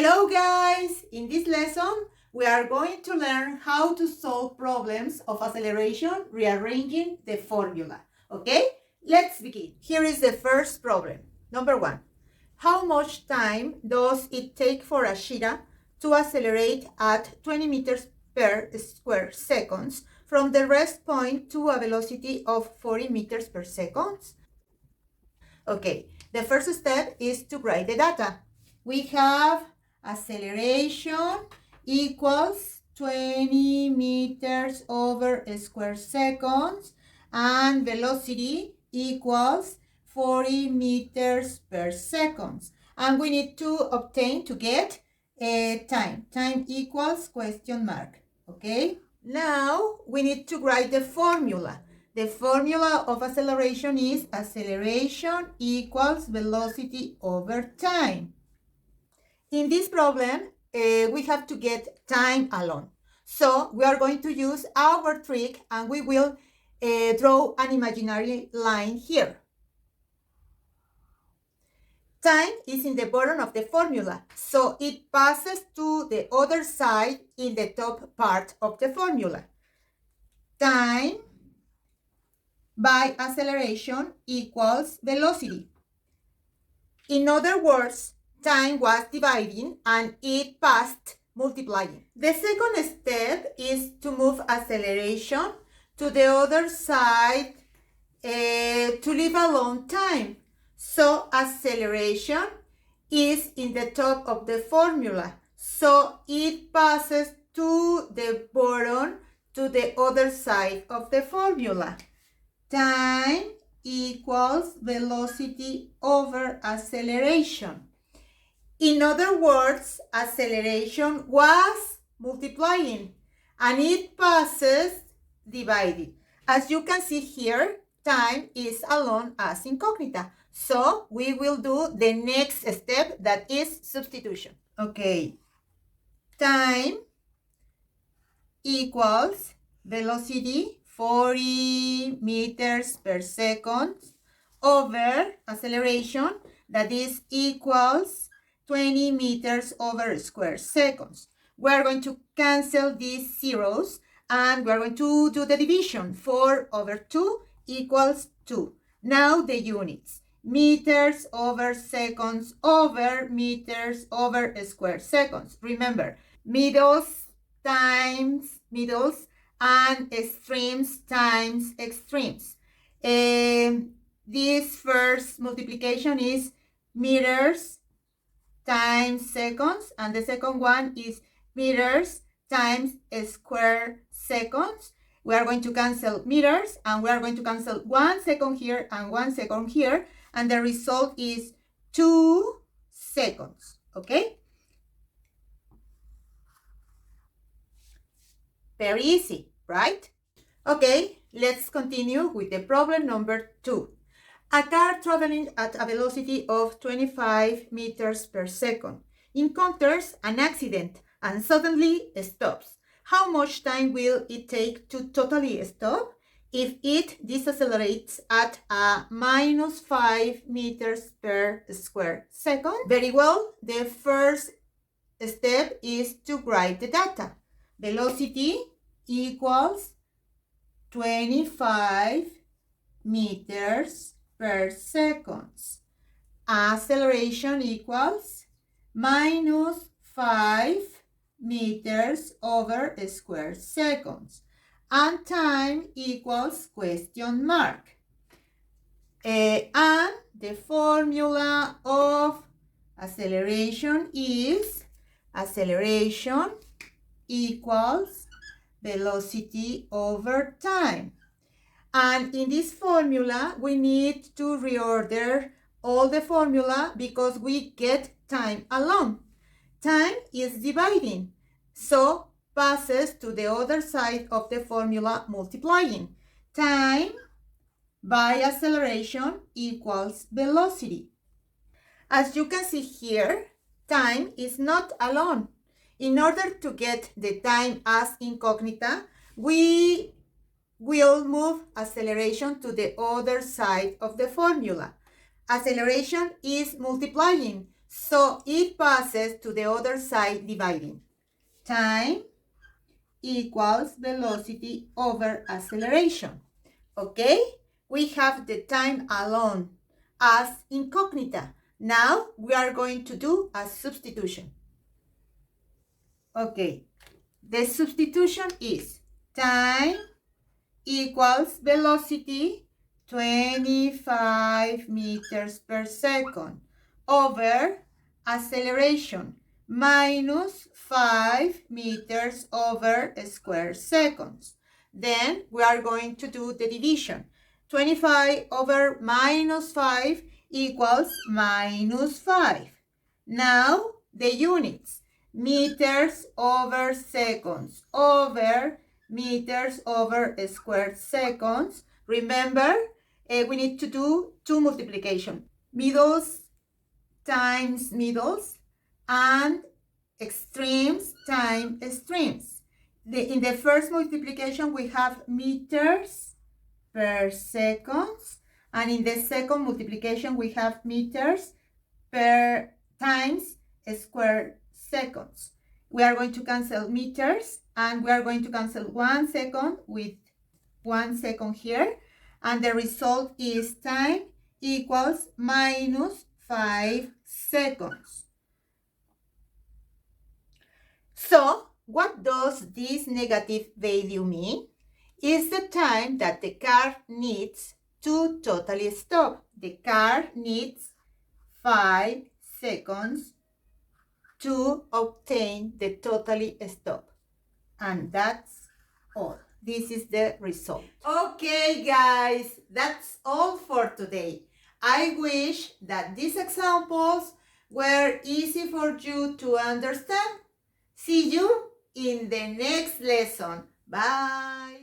Hello guys! In this lesson, we are going to learn how to solve problems of acceleration rearranging the formula. Okay? Let's begin. Here is the first problem. Number 1. How much time does it take for a cheetah to accelerate at 20 meters per square seconds from the rest point to a velocity of 40 meters per second? Okay, the first step is to write the data. We have acceleration equals 20 meters over square seconds and velocity equals 40 meters per second. And we need to obtain to get time. Time equals question mark. Okay? Now we need to write the formula. The formula of acceleration is acceleration equals velocity over time. In this problem, we have to get time alone. So we are going to use our trick and we will draw an imaginary line here. Time is in the bottom of the formula, so it passes to the other side in the top part of the formula. Time by acceleration equals velocity. In other words, time was dividing and it passed multiplying. The second step is to move acceleration to the other side to leave alone time. So acceleration is in the top of the formula. So it passes to the bottom to the other side of the formula. Time equals velocity over acceleration. In other words, acceleration was multiplying and it passes divided. As you can see here, time is alone as incognita. So we will do the next step, that is substitution. Okay. Time equals velocity 40 meters per second over acceleration, that is equals 20 meters over square seconds. We are going to cancel these zeros and we are going to do the division. 4 over 2 equals 2. Now the units. Meters over seconds over meters over square seconds. Remember, middles times middles and extremes times extremes. This first multiplication is meters times seconds, and the second one is meters times square seconds. We are going to cancel meters and we are going to cancel 1 second here and 1 second here, and the result is 2 seconds. Okay? Very easy, right? Okay, let's continue with the problem number 2. A car traveling at a velocity of 25 meters per second encounters an accident and suddenly stops. How much time will it take to totally stop if it decelerates at a minus 5 meters per square second? Very well, the first step is to write the data. Velocity equals 25 meters per second. Acceleration equals minus 5 meters over square seconds. And time equals question mark. And the formula of acceleration is acceleration equals velocity over time. And in this formula, we need to reorder all the formula because we get time alone. Time is dividing, so passes to the other side of the formula multiplying. Time by acceleration equals velocity. As you can see here, time is not alone. In order to get the time as incognita, we will move acceleration to the other side of the formula. Acceleration is multiplying, So it passes to the other side dividing. Time equals velocity over acceleration. Okay? We have the time alone as incognita. Now we are going to do a substitution. Okay, the substitution is time equals velocity 25 meters per second over acceleration minus 5 meters over square seconds. Then we are going to do the division. 25 over minus 5 equals minus 5. Now the units. Meters over seconds over meters over squared seconds. Remember, we need to do two multiplication. Middles times middles and extremes times extremes. In the first multiplication, we have meters per seconds. And in the second multiplication, we have meters per times square seconds. We are going to cancel meters and we are going to cancel 1 second with 1 second here. And the result is time equals minus 5 seconds. So what does this negative value mean? It's the time that the car needs to totally stop. The car needs 5 seconds to obtain the totally stop. And that's all. This is the result. Okay, guys, that's all for today. I wish that these examples were easy for you to understand. See you in the next lesson. Bye.